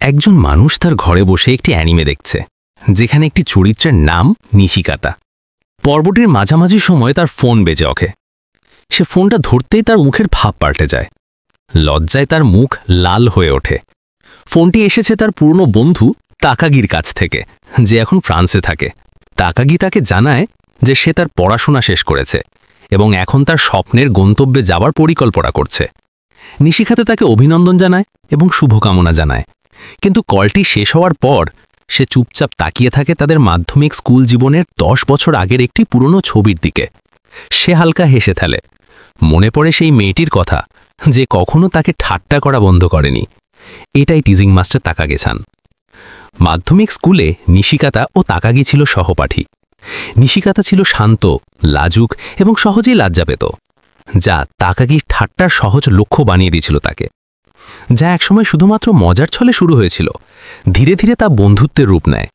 একজন মানুষ তার ঘরে বসে একটি অ্যানিমে দেখছে, যেখানে একটি চরিত্রের নাম নিশিকাতা। পর্বটির মাঝামাঝি সময় তার ফোন বেজে ওঠে। সে ফোনটা ধরতেই তার মুখের ভাব পাল্টে যায়। লজ্জায় তার মুখ লাল হয়ে ওঠে। ফোনটি এসেছে তার পুরনো বন্ধু তাকাগির কাছ থেকে, যে এখন ফ্রান্সে থাকে। তাকাগি তাকে জানায় যে সে তার পড়াশোনা শেষ করেছে এবং এখন তার স্বপ্নের গন্তব্যে যাবার পরিকল্পনা করছে। নিশিকাতা তাকে অভিনন্দন জানায় এবং শুভকামনা জানায়, কিন্তু কলটি শেষ হওয়ার পর সে চুপচাপ তাকিয়ে থাকে তাদের মাধ্যমিক স্কুল জীবনের 10 বছর আগের একটি পুরনো ছবির দিকে। সে হালকা হেসে ফেলে। মনে পড়ে সেই মেয়েটির কথা, যে কখনো তাকে ঠাট্টা করা বন্ধ করেনি। এটাই টিজিং মাস্টার তাকাগি-সান। মাধ্যমিক স্কুলে নিশিকাতা ও তাকাগি ছিল সহপাঠী। নিশিকাতা ছিল শান্ত, লাজুক এবং সহজেই লজ্জা পেত, যা তাকাগির ঠাট্টার সহজ লক্ষ্য বানিয়ে দিয়েছিল তাকে। যা একসময় শুধুমাত্র মজার ছলে শুরু হয়েছিল, ধীরে ধীরে তা বন্ধুত্বের রূপ নেয়।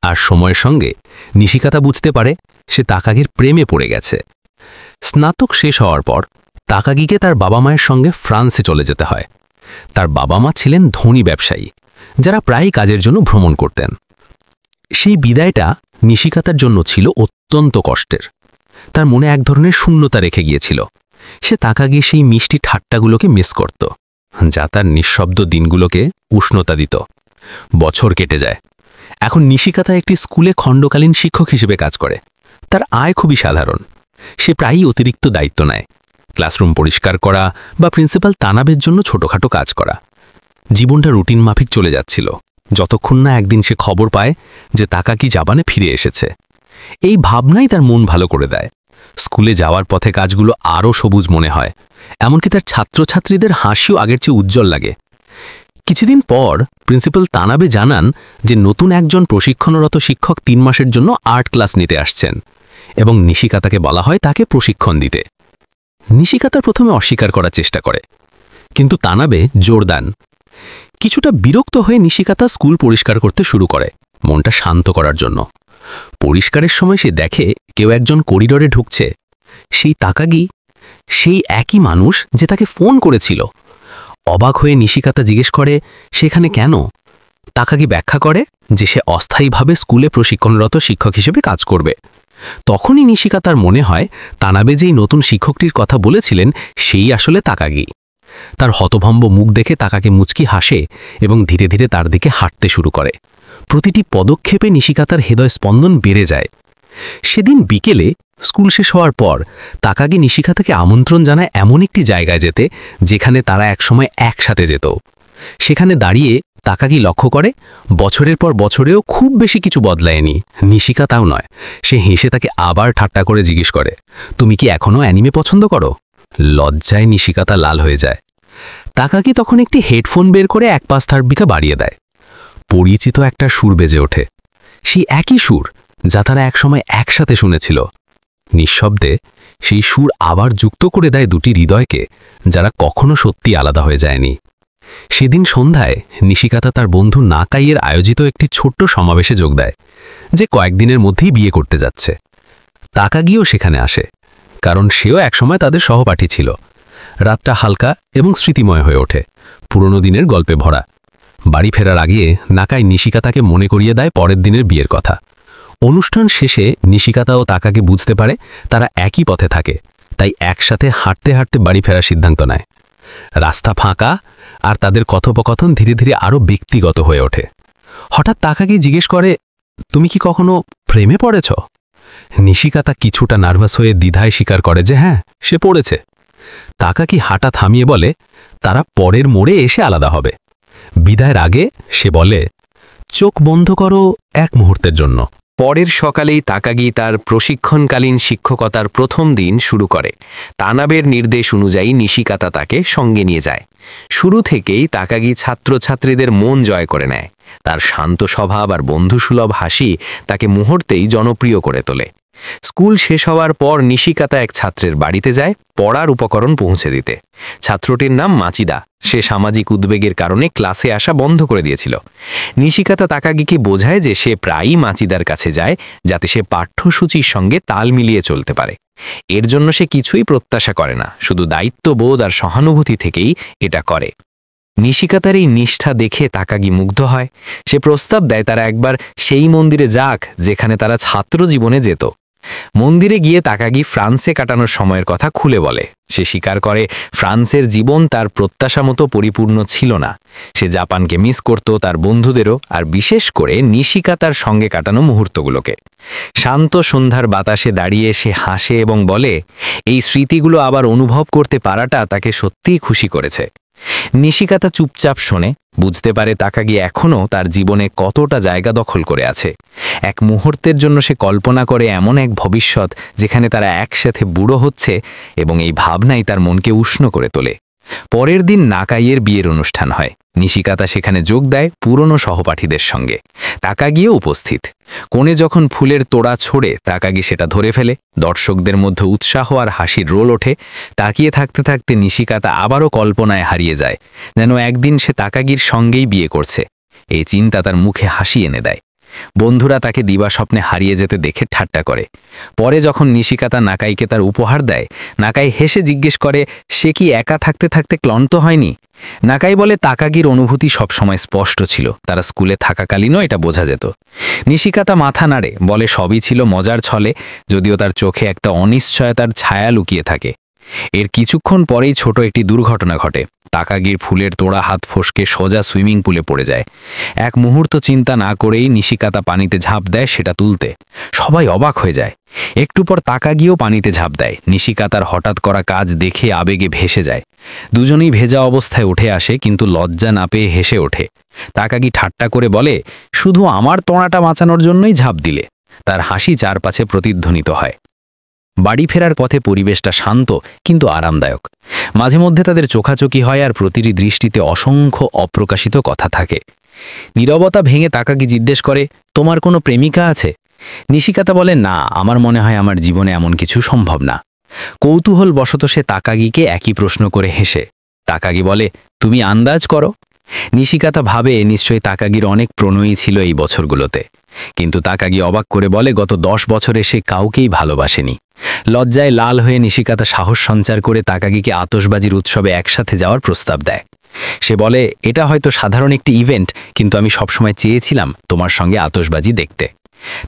আর সময়ের সঙ্গে নিশিকাতা বুঝতে পারে সে তাকাগির প্রেমে পড়ে গেছে। স্নাতক শেষ হওয়ার পর তাকাগিকে তার বাবা মায়ের সঙ্গে ফ্রান্সে চলে যেতে হয়। তার বাবা মা ছিলেন ধনী ব্যবসায়ী, যারা প্রায়ই কাজের জন্য ভ্রমণ করতেন। সেই বিদায়টা নিশিকাতার জন্য ছিল অত্যন্ত কষ্টের। তার মনে এক ধরনের শূন্যতা রেখে গিয়েছিল। সে তাকাগি সেই মিষ্টি ঠাট্টাগুলোকে মিস করত, যা তার নিঃশব্দ দিনগুলোকে উষ্ণতা দিত। বছর কেটে যায়। এখন নিশিকাতা একটি স্কুলে খণ্ডকালীন শিক্ষক হিসেবে কাজ করে। তার আয় খুবই সাধারণ। সে প্রায়ই অতিরিক্ত দায়িত্ব নেয়, ক্লাসরুম পরিষ্কার করা বা প্রিন্সিপাল তানাবের জন্য ছোটখাটো কাজ করা। জীবনটা রুটিন মাফিক চলে যাচ্ছিল, যতক্ষণ না একদিন সে খবর পায় যে তাকাগি জাপানে ফিরে এসেছে। এই ভাবনাই তার মন ভালো করে দেয়। স্কুলে যাওয়ার পথে কাজগুলো আরও সবুজ মনে হয়, এমনকি তার ছাত্রছাত্রীদের হাসিও আগের চেয়ে উজ্জ্বল লাগে। কিছুদিন পর প্রিন্সিপাল তানাবে জানান যে নতুন একজন প্রশিক্ষণরত শিক্ষক 3 মাসের জন্য আর্ট ক্লাস নিতে আসছেন এবং নিশিকাতাকে বলা হয় তাকে প্রশিক্ষণ দিতে। নিশিকাতা প্রথমে অস্বীকার করার চেষ্টা করে, কিন্তু তানাবে জোর দেন। কিছুটা বিরক্ত হয়ে নিশিকাতা স্কুল পরিষ্কার করতে শুরু করে, মনটা শান্ত করার জন্য। পরিষ্কারের সময় সে দেখে কেউ একজন করিডোরে ঢুকছে। সেই তাকাগি, সেই একই মানুষ যে তাকে ফোন করেছিল। অবাক হয়ে নিশিকাতা জিজ্ঞেস করে সেখানে কেন। তাকাগি ব্যাখ্যা করে যে সে অস্থায়ীভাবে স্কুলে প্রশিক্ষণরত শিক্ষক হিসেবে কাজ করবে। তখনই নিশিকাতার মনে হয় তানাবে যেই নতুন শিক্ষকটির কথা বলেছিলেন সেই আসলে তাকাগি। তার হতভম্ব মুখ দেখে তাকাকে মুচকি হাসে এবং ধীরে ধীরে তার দিকে হাঁটতে শুরু করে। প্রতিটি পদক্ষেপে নিশিকাতার হৃদয় স্পন্দন বেড়ে যায়। সেদিন বিকেলে স্কুল শেষ হওয়ার পর তাকাগি নিশিকাতাকে আমন্ত্রণ জানায় এমন একটি জায়গায় যেতে, যেখানে তারা একসময় একসাথে যেত। সেখানে দাঁড়িয়ে তাকাগি লক্ষ্য করে বছরের পর বছরেও খুব বেশি কিছু বদলায়নি। নিশিকাতাও নয়। সে হেসে তাকে আবার ঠাট্টা করে জিজ্ঞেস করে, তুমি কি এখনও অ্যানিমে পছন্দ করো? লজ্জায় নিশিকাতা লাল হয়ে যায়। তাকাগি তখন একটি হেডফোন বের করে এক পাশ তার বাড়িয়ে দেয়। পরিচিত একটা সুর বেজে ওঠে, সেই একই সুর যা তারা একসময় একসাথে শুনেছিল। নিঃশব্দে সেই সুর আবার যুক্ত করে দেয় দুটি হৃদয়কে, যারা কখনো সত্যি আলাদা হয়ে যায়নি। সেদিন সন্ধ্যায় নিশিকাতা তার বন্ধু নাকাইয়ের আয়োজিত একটি ছোট্ট সমাবেশে যোগ দেয়, যে কয়েকদিনের মধ্যেই বিয়ে করতে যাচ্ছে। তাকাগিও সেখানে আসে, কারণ সেও একসময় তাদের সহপাঠী ছিল। রাতটা হালকা এবং স্মৃতিময় হয়ে ওঠে, পুরনো দিনের গল্পে ভরা। বাড়ি ফেরার আগে নাকাই নিশিকাতাকে মনে করিয়ে দেয় পরের দিনের বিয়ের কথা। অনুষ্ঠান শেষে নিশিকাতা ও তাকাকে বুঝতে পারে তারা একই পথে থাকে, তাই একসাথে হাঁটতে হাঁটতে বাড়ি ফেরার সিদ্ধান্ত নেয়। রাস্তা ফাঁকা, আর তাদের কথোপকথন ধীরে ধীরে আরও ব্যক্তিগত হয়ে ওঠে। হঠাৎ তাকাকে জিজ্ঞেস করে, তুমি কি কখনো প্রেমে পড়েছ? নিশিকাতা কিছুটা নার্ভাস হয়ে দ্বিধায় স্বীকার করে যে হ্যাঁ, সে পড়েছে। তাকাকি হাঁটা থামিয়ে বলে তারা পরের মোড়ে এসে আলাদা হবে। বিদায়ের আগে সে বলে, চোখ বন্ধ করো এক মুহূর্তের জন্য। পরের সকালেই তাকাগি তার প্রশিক্ষণকালীন শিক্ষকতার প্রথম দিন শুরু করে। তানাবের নির্দেশ অনুযায়ী নিশিকাতা তাকে সঙ্গে নিয়ে যায়। শুরু থেকেই তাকাগি ছাত্রছাত্রীদের মন জয় করে নেয়। তার শান্ত স্বভাব আর বন্ধুসুলভ হাসি তাকে মুহূর্তেই জনপ্রিয় করে তোলে। স্কুল শেষ হওয়ার পর নিশিকাতা এক ছাত্রের বাড়িতে যায় পড়ার উপকরণ পৌঁছে দিতে। ছাত্রটির নাম মাচিদা। সে সামাজিক উদ্বেগের কারণে ক্লাসে আসা বন্ধ করে দিয়েছিল। নিশিকাতা তাকাগিকে বোঝায় যে সে প্রায়ই মাচিদার কাছে যায়, যাতে সে পাঠ্যসূচির সঙ্গে তাল মিলিয়ে চলতে পারে। এর জন্য সে কিছুই প্রত্যাশা করে না, শুধু দায়িত্ববোধ আর সহানুভূতি থেকেই এটা করে। নিশিকাতার এই নিষ্ঠা দেখে তাকাগি মুগ্ধ হয়। সে প্রস্তাব দেয় তারা একবার সেই মন্দিরে যাক যেখানে তারা ছাত্র জীবনে যেত। মন্দিরে গিয়ে তাকাগি ফ্রান্সে কাটানোর সময়ের কথা খুলে বলে। সে স্বীকার করে ফ্রান্সের জীবন তার প্রত্যাশা মতো পরিপূর্ণ ছিল না। সে জাপানকে মিস করত, তার বন্ধুদেরও, আর বিশেষ করে নিশিকাতার সঙ্গে কাটানো মুহূর্তগুলোকে। শান্ত সন্ধ্যার বাতাসে দাঁড়িয়ে সে হাসে এবং বলে এই স্মৃতিগুলো আবার অনুভব করতে পারাটা তাকে সত্যিই খুশি করেছে। নিশিকাতা চুপচাপ শোনে, বুঝতে পারে তাকাগি এখনও তার জীবনে কতটা জায়গা দখল করে আছে। এক মুহূর্তের জন্য সে কল্পনা করে এমন এক ভবিষ্যৎ যেখানে তারা একসাথে বুড়ো হচ্ছে, এবং এই ভাবনাই তার মনকে উষ্ণ করে তোলে। পরের দিন নাকাইয়ের বিয়ের অনুষ্ঠান হয়। নিশিকাতা সেখানে যোগ দেয় পুরনো সহপাঠীদের সঙ্গে। তাকাগিও উপস্থিত। কোণে যখন ফুলের তোড়া ছোড়ে তাকাগি সেটা ধরে ফেলে। দর্শকদের মধ্যে উৎসাহ আর হাসির রোল ওঠে। তাকিয়ে থাকতে থাকতে নিশিকাতা আবারও কল্পনায় হারিয়ে যায়, যেন একদিন সে তাকাগির সঙ্গেই বিয়ে করছে। এই চিন্তা তার মুখে হাসি এনে দেয়। বন্ধুরা তাকে দিবা স্বপ্নে হারিয়ে যেতে দেখে ঠাট্টা করে। পরে যখন নিশিকাতা নাকাইকে তার উপহার দেয়, নাকাই হেসে জিজ্ঞেস করে সে কি একা থাকতে থাকতে ক্লান্ত হয়নি। নাকাই বলে তাকাগির অনুভূতি সবসময় স্পষ্ট ছিল, তারা স্কুলে থাকাকালীনও এটা বোঝা যেত। নিশিকাতা মাথা নাড়ে, বলে সবই ছিল মজার ছলে, যদিও তার চোখে একটা অনিশ্চয়তার ছায়া লুকিয়ে থাকে। এর কিছুক্ষণ পরেই ছোট একটি দুর্ঘটনা ঘটে। তাকাগির ফুলের তোড়া হাত ফসকে সোজা সুইমিং পুলে পড়ে যায়। এক মুহূর্ত চিন্তা না করেই নিশিকাতা পানিতে ঝাঁপ দেয় সেটা তুলতে। সবাই অবাক হয়ে যায়। একটু পর তাকাগিও পানিতে ঝাঁপ দেয়। নিশিকাতার হঠাৎ করা কাজ দেখে আবেগে ভেসে যায়। দুজনেই ভেজা অবস্থায় উঠে আসে, কিন্তু লজ্জা না পেয়ে হেসে ওঠে। তাকাগি ঠাট্টা করে বলে শুধু আমার তোড়াটা বাঁচানোর জন্যই ঝাঁপ দিলে। তার হাসি চারপাশে প্রতিধ্বনিত হয়। বাড়ি ফেরার পথে পরিবেশটা শান্ত কিন্তু আরামদায়ক। মাঝে মধ্যে তাদের চোখাচোখি হয়, আর প্রতিটি দৃষ্টিতে অসংখ্য অপ্রকাশিত কথা থাকে। নীরবতা ভেঙে তাকাগি জিজ্ঞেস করে তোমার কোনো প্রেমিকা আছে? নিশিকাতা বলে না, আমার মনে হয় আমার জীবনে এমন কিছু সম্ভব না। কৌতূহল বশত সে তাকাগিকে একই প্রশ্ন করে হেসে। তাকাগি বলে তুমি আন্দাজ করো। নিশিকাতা ভাবে নিশ্চয়ই তাকাগির অনেক প্রণয়ী ছিল এই বছরগুলোতে, কিন্তু তাকাগি অবাক করে বলে গত 10 বছরে সে কাউকেই ভালোবাসেনি। লজ্জায় লাল হয়ে নিশিকাতা সাহস সঞ্চার করে তাকাগিকে আতশবাজির উৎসবে একসাথে যাওয়ার প্রস্তাব দেয়। সে বলে এটা হয়তো সাধারণ একটি ইভেন্ট, কিন্তু আমি সবসময় চেয়েছিলাম তোমার সঙ্গে আতশবাজি দেখতে।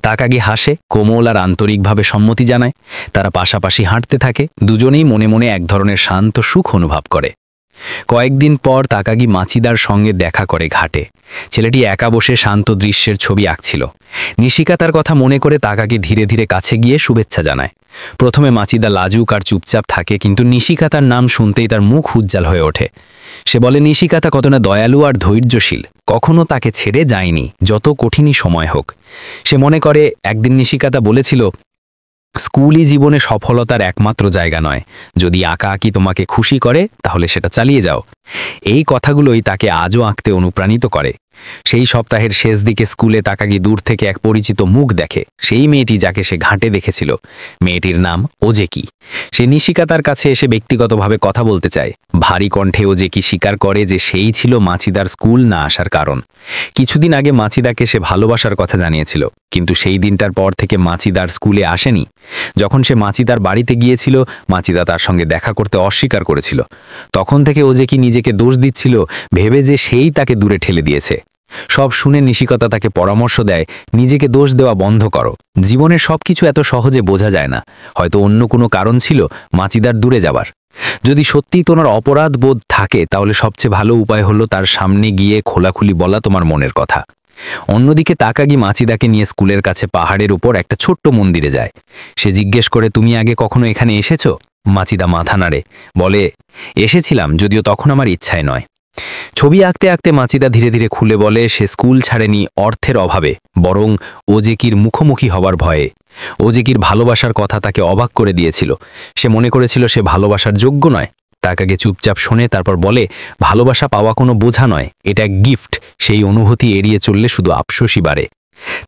তাকাগি হাসে, কোমল আর আন্তরিকভাবে সম্মতি জানায়। তারা পাশাপাশি হাঁটতে থাকে, দুজনেই মনে মনে এক ধরনের শান্ত সুখ অনুভব করে। কয়েকদিন পর তাকাগি মাচিদার সঙ্গে দেখা করে ঘাটে। ছেলেটি একা বসে শান্ত দৃশ্যের ছবি আঁকছিল। নিশিকাতার কথা মনে করে তাকাগি ধীরে ধীরে কাছে গিয়ে শুভেচ্ছা জানায়। প্রথমে মাচিদা লাজুক আর চুপচাপ থাকে, কিন্তু নিশিকাতার নাম শুনতেই তার মুখ উজ্জ্বল হয়ে ওঠে। সে বলে নিশিকাতা কত না দয়ালু আর ধৈর্যশীল, কখনো তাকে ছেড়ে যায়নি যত কঠিনই সময় হোক। সে মনে করে একদিন নিশিকাতা বলেছিল স্কুলই জীবনে সফলতার একমাত্র জায়গা নয়, যদি আঁকাআঁকি তোমাকে খুশি করে তাহলে সেটা চালিয়ে যাও। এই কথাগুলোই তাকে আজও আঁকতে অনুপ্রাণিত করে। সেই সপ্তাহের শেষ দিকে স্কুলে তাকাগি দূর থেকে এক পরিচিত মুখ দেখে, সেই মেয়েটি যাকে সে ঘাটে দেখেছিল। মেয়েটির নাম ওজেকি। সে নিশিকাতার কাছে এসে ব্যক্তিগতভাবে কথা বলতে চায়। ভারী কণ্ঠে ওজেকি স্বীকার করে যে সেই ছিল মাচিদার স্কুল না আসার কারণ। কিছুদিন আগে মাচিদাকে সে ভালোবাসার কথা জানিয়েছিল, কিন্তু সেই দিনটার পর থেকে মাচিদার স্কুলে আসেনি। যখন সে মাচিদার বাড়িতে গিয়েছিল, মাচিদা তার সঙ্গে দেখা করতে অস্বীকার করেছিল। তখন থেকে ওজেকি নিজেকে দোষ দিচ্ছিল, ভেবে যে সেই তাকে দূরে ঠেলে দিয়েছে। সব শুনে নিশিকাতা তাকে পরামর্শ দেয় নিজেকে দোষ দেওয়া বন্ধ করো। জীবনের সবকিছু এত সহজে বোঝা যায় না, হয়তো অন্য কোনো কারণ ছিল মাচিদার দূরে যাবার। যদি সত্যিই তোমার অপরাধ বোধ থাকে তাহলে সবচেয়ে ভালো উপায় হলো তার সামনে গিয়ে খোলাখুলি বলা তোমার মনের কথা। অন্যদিকে তাকাগি মাচিদাকে নিয়ে স্কুলের কাছে পাহাড়ের উপর একটা ছোট্ট মন্দিরে যায়। সে জিজ্ঞেস করে তুমি আগে কখনো এখানে এসেছো? মাচিদা মাথা নাড়ে, বলে এসেছিলাম, যদিও তখন আমার ইচ্ছায় নয়। ছবি আঁকতে আঁকতে মাচিদা ধীরে ধীরে খুলে বলে সে স্কুল ছাড়েনি অর্থের অভাবে, বরং ওজেকির মুখোমুখি হবার ভয়ে। ওজেকির ভালোবাসার কথা তাকে অবাক করে দিয়েছিল। সে মনে করেছিল সে ভালোবাসার যোগ্য নয়। তাকাগে চুপচাপ শোনে, তারপর বলে ভালোবাসা পাওয়া কোনো বোঝা নয়, এটা এক গিফট। সেই অনুভূতি এড়িয়ে চললে শুধু আফসোসই বাড়ে।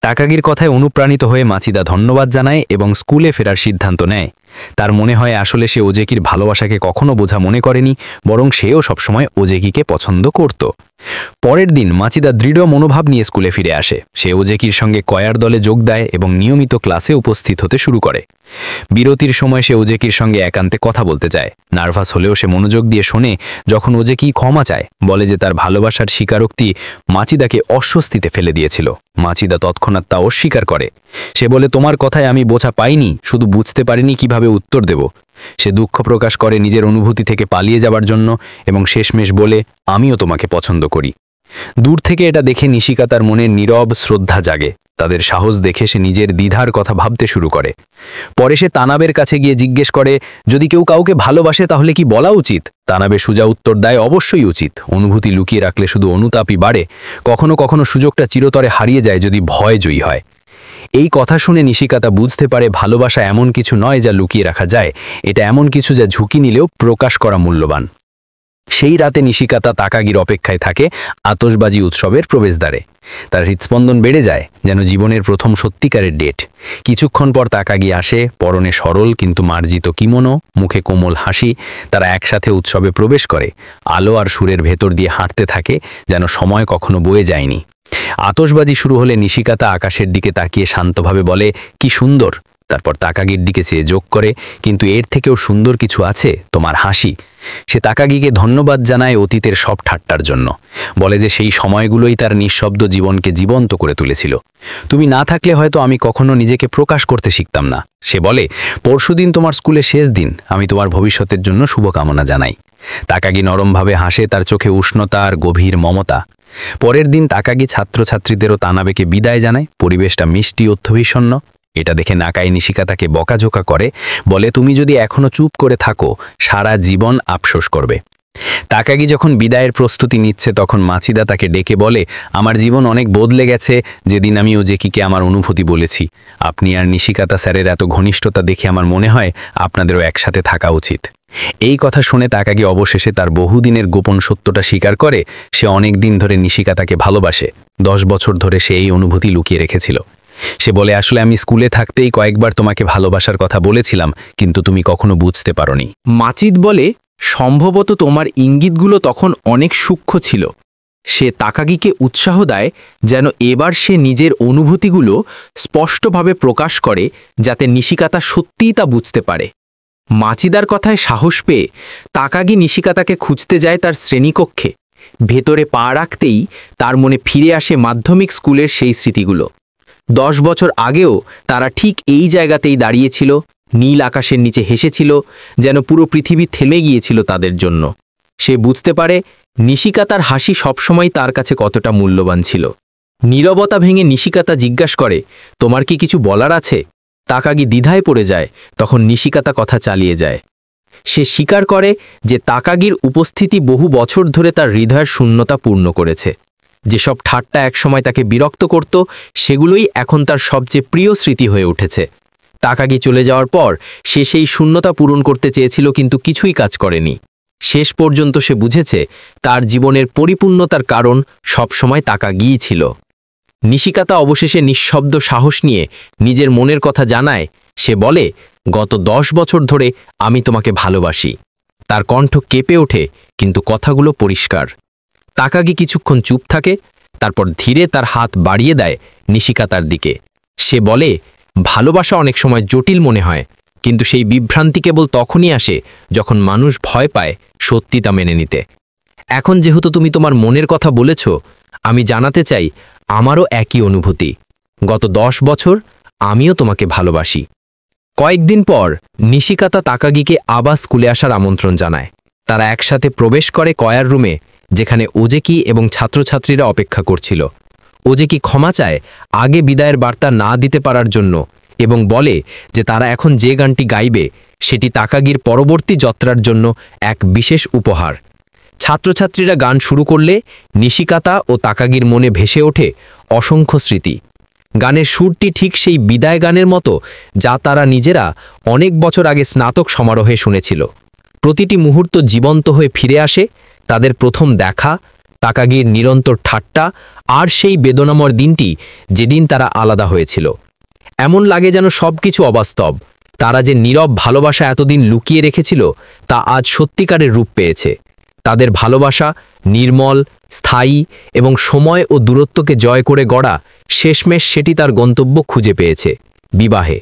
তাকাগির কথায় অনুপ্রাণিত হয়ে মাচিদা ধন্যবাদ জানায় এবং স্কুলে ফেরার সিদ্ধান্ত নেয়। তার মনে হয় আসলে সে ওজেকির ভালোবাসাকে কখনো বোঝা মনে করেনি, বরং সেও সবসময় ওজেকিকে পছন্দ করত। পরের দিন মাচিদা দৃঢ় মনোভাব নিয়ে স্কুলে ফিরে আসে। সে ওজেকির সঙ্গে কয়ার দলে যোগ দেয় এবং নিয়মিত ক্লাসে উপস্থিত হতে শুরু করে। বিরতির সময় সে ওজেকির সঙ্গে একান্তে কথা বলতে চায়। নার্ভাস হলেও সে মনোযোগ দিয়ে শোনে। যখন ওজেকি ক্ষমা চায়, বলে যে তার ভালোবাসার স্বীকারোক্তি মাচিদাকে অস্বস্তিতে ফেলে দিয়েছিল। মাচিদা তৎক্ষণাৎ তা অস্বীকার করে। সে বলে, তোমার কথায় আমি বোঝা পাইনি, শুধু বুঝতে পারিনি কিভাবে উত্তর দেব। সে দুঃখ প্রকাশ করে নিজের অনুভূতি থেকে পালিয়ে যাবার জন্য এবং শেষমেশ বলে, আমিও তোমাকে পছন্দ করি। দূর থেকে এটা দেখে নিশিকাতার মনে নীরব শ্রদ্ধা জাগে। তাদের সাহস দেখে সে নিজের দ্বিধার কথা ভাবতে শুরু করে। পরে সে তানাবের কাছে গিয়ে জিজ্ঞেস করে, যদি কেউ কাউকে ভালোবাসে তাহলে কি বলা উচিত? তানাবে সুজা উত্তর দেয়, অবশ্যই উচিত। অনুভূতি লুকিয়ে রাখলে শুধু অনুতাপই বাড়ে। কখনো কখনো সুযোগটা চিরতরে হারিয়ে যায় যদি ভয় জয়ী হয়। এই কথা শুনে নিশিকাতা বুঝতে পারে ভালোবাসা এমন কিছু নয় যা লুকিয়ে রাখা যায়, এটা এমন কিছু যা ঝুঁকি নিলেও প্রকাশ করা মূল্যবান। সেই রাতে নিশিকাতা তাকাগির অপেক্ষায় থাকে আতশবাজি উৎসবের প্রবেশদ্বারে। তার হৃৎস্পন্দন বেড়ে যায়, যেন জীবনের প্রথম সত্যিকারের ডেট। কিছুক্ষণ পর তাকাগি আসে, পরনে সরল কিন্তু মার্জিত কিমোনো, মুখে কোমল হাসি। তারা একসাথে উৎসবে প্রবেশ করে, আলো আর সুরের ভেতর দিয়ে হাঁটতে থাকে, যেন সময় কখনো বয়ে যায়নি। আতশবাজি শুরু হলে নিশিকাতা আকাশের দিকে তাকিয়ে শান্তভাবে বলে, কি সুন্দর। তারপর তাকাগির দিকে চেয়ে যোগ করে, কিন্তু এর থেকেও সুন্দর কিছু আছে, তোমার হাসি। সে তাকাগিকে ধন্যবাদ জানায় অতীতের সব ঠাট্টার জন্য। বলে যে সেই সময়গুলোই তার নিঃশব্দ জীবনকে জীবন্ত করে তুলেছিল। তুমি না থাকলে হয়তো আমি কখনো নিজেকে প্রকাশ করতে শিখতাম না। সে বলে, পরশুদিন তোমার স্কুলে শেষ দিন, আমি তোমার ভবিষ্যতের জন্য শুভকামনা জানাই। তাকাগি নরমভাবে হাসে, তার চোখে উষ্ণতা আর গভীর মমতা। পরের দিন তাকাগি ছাত্রছাত্রীদেরও তানাবেকে বিদায় জানায়। পরিবেশটা মিষ্টি অর্থবিষণ্ণ। এটা দেখে নাকাই নিশিকাতাকে বকাঝোকা করে, বলে, তুমি যদি এখনো চুপ করে থাকো সারা জীবন আফসোস করবে। তাকাগি যখন বিদায়ের প্রস্তুতি নিচ্ছে তখন মাচিদা তাকে ডেকে বলে, আমার জীবন অনেক বদলে গেছে যেদিন আমি ওজেকিকে আমার অনুভূতি বলেছি। আপনি আর নিশিকাতা স্যারের এত ঘনিষ্ঠতা দেখে আমার মনে হয় আপনাদেরও একসাথে থাকা উচিত। এই কথা শুনে তাকাগি অবশেষে তার বহুদিনের গোপন সত্যটা স্বীকার করে। সে অনেক দিন ধরে নিশিকাতাকে ভালোবাসে। 10 বছর ধরে সে এই অনুভূতি লুকিয়ে রেখেছিল। সে বলে, আসলে আমি স্কুলে থাকতেই কয়েকবার তোমাকে ভালোবাসার কথা বলেছিলাম, কিন্তু তুমি কখনো বুঝতে পারোনি। মাচিদ বলে, সম্ভবত তোমার ইঙ্গিতগুলো তখন অনেক সূক্ষ্ম ছিল। সে তাকাগিকে উৎসাহ দেয় যেন এবার সে নিজের অনুভূতিগুলো স্পষ্টভাবে প্রকাশ করে, যাতে নিশিকাতা সত্যিই তা বুঝতে পারে। মাচিদার কথায় সাহস পেয়ে তাকাগি নিশিকাতাকে খুঁজতে যায় তার শ্রেণীকক্ষে। ভেতরে পা রাখতেই তার মনে ফিরে আসে মাধ্যমিক স্কুলের সেই স্মৃতিগুলো। 10 বছর আগেও তারা ঠিক এই জায়গাতেই দাঁড়িয়েছিল, নীল আকাশের নিচে হেসেছিল, যেন পুরো পৃথিবী থেমে গিয়েছিল তাদের জন্য। সে বুঝতে পারে নিশিকাতার হাসি সবসময় তার কাছে কতটা মূল্যবান ছিল। নীরবতা ভেঙে নিশিকাতা জিজ্ঞাসা করে, তোমার কি কিছু বলার আছে? তাকাগি দ্বিধায় পড়ে যায়। তখন নিশিকাতা কথা চালিয়ে যায়। সে স্বীকার করে যে তাকাগির উপস্থিতি বহু বছর ধরে তার হৃদয়ের শূন্যতা পূর্ণ করেছে। যেসব ঠাট্টা একসময় তাকে বিরক্ত করত, সেগুলোই এখন তার সবচেয়ে প্রিয় স্মৃতি হয়ে উঠেছে। তাকাগি চলে যাওয়ার পর সে সেই শূন্যতা পূরণ করতে চেয়েছিল, কিন্তু কিছুই কাজ করেনি। শেষ পর্যন্ত সে বুঝেছে তার জীবনের পরিপূর্ণতার কারণ সবসময় তাকাগিই ছিল। নিশিকাতা অবশেষে নিঃশব্দ সাহস নিয়ে নিজের মনের কথা জানায়। সে বলে, গত 10 বছর ধরে আমি তোমাকে ভালোবাসি। তার কণ্ঠ কেঁপে ওঠে, কিন্তু কথাগুলো পরিষ্কার। তাকাগি কিছুক্ষণ চুপ থাকে, তারপর ধীরে তার হাত বাড়িয়ে দেয় নিশিকাতার দিকে। সে বলে, ভালোবাসা অনেক সময় জটিল মনে হয়, কিন্তু সেই বিভ্রান্তি কেবল তখনই আসে যখন মানুষ ভয় পায় সত্যিটা মেনে নিতে। এখন যেহেতু তুমি তোমার মনের কথা বলেছ, আমি জানাতে চাই আমারও একই অনুভূতি। গত 10 বছর আমিও তোমাকে ভালোবাসি। কয়েকদিন পর নিশিকাতা তাকাগিকে আবার স্কুলে আসার আমন্ত্রণ জানায়। তারা একসাথে প্রবেশ করে কয়ার রুমে, যেখানে ওজেকি এবং ছাত্রছাত্রীরা অপেক্ষা করছিল। ওজেকি ক্ষমা চায় আগে বিদায়ের বার্তা না দিতে পারার জন্য এবং বলে যে তারা এখন যে গানটি গাইবে সেটি তাকাগির পরবর্তী যাত্রার জন্য এক বিশেষ উপহার। ছাত্রছাত্রীরা গান শুরু করলে নিশিকাতা ও তাকাগির মনে ভেসে ওঠে অসংখ্য স্মৃতি। গানের সুরটি ঠিক সেই বিদায় গানের মতো যা তারা নিজেরা অনেক বছর আগে স্নাতক সমারোহে শুনেছিল। প্রতিটি মুহূর্ত জীবন্ত হয়ে ফিরে আসে, তাদের প্রথম দেখা, তাকাগির নিরন্তর ঠাট্টা আর সেই বেদনাময় দিনটি যেদিন তারা আলাদা হয়েছিল। এমন লাগে যেন সবকিছু অবাস্তব। তারা যে নীরব ভালোবাসা এতদিন লুকিয়ে রেখেছিল তা আজ সত্যিকারের রূপ পেয়েছে। তাদের ভালোবাসা নির্মল, স্থায়ী এবং সময় ও দূরত্বকে জয় করে গড়া, শেষমেশ সেটি তার গন্তব্য খুঁজে পেয়েছে, বিবাহে।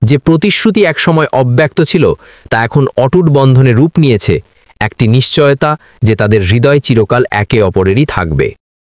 যে প্রতিশ্রুতি একসময় অব্যক্ত ছিল তা এখন অটুট বন্ধনে রূপ নিয়েছে, একটি নিশ্চয়তা যে তাদের হৃদয় চিরকাল একে অপরেরই থাকবে।